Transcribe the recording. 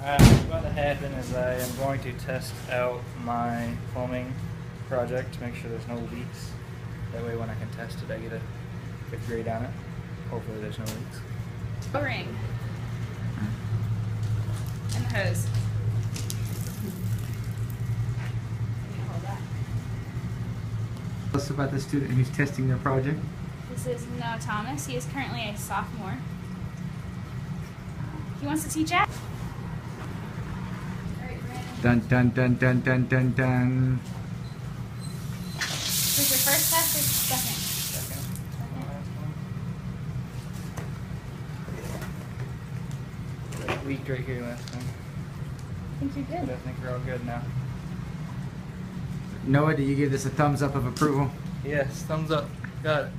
What's about to happen is I am going to test out my plumbing project to make sure there's no leaks. That way when I can test it, I get a good grade on it. Hopefully there's no leaks. A ring. And the hose. Tell us about the student who's testing their project. This is Noah Thomas. He is currently a sophomore. He wants to teach Ag. Dun dun dun dun dun dun dun. Was your first test or second? Second. Last one. Leaked right here last time. I think you're But I good. think we're all good now. Noah, do you give this a thumbs up of approval? Yes, thumbs up. Got it.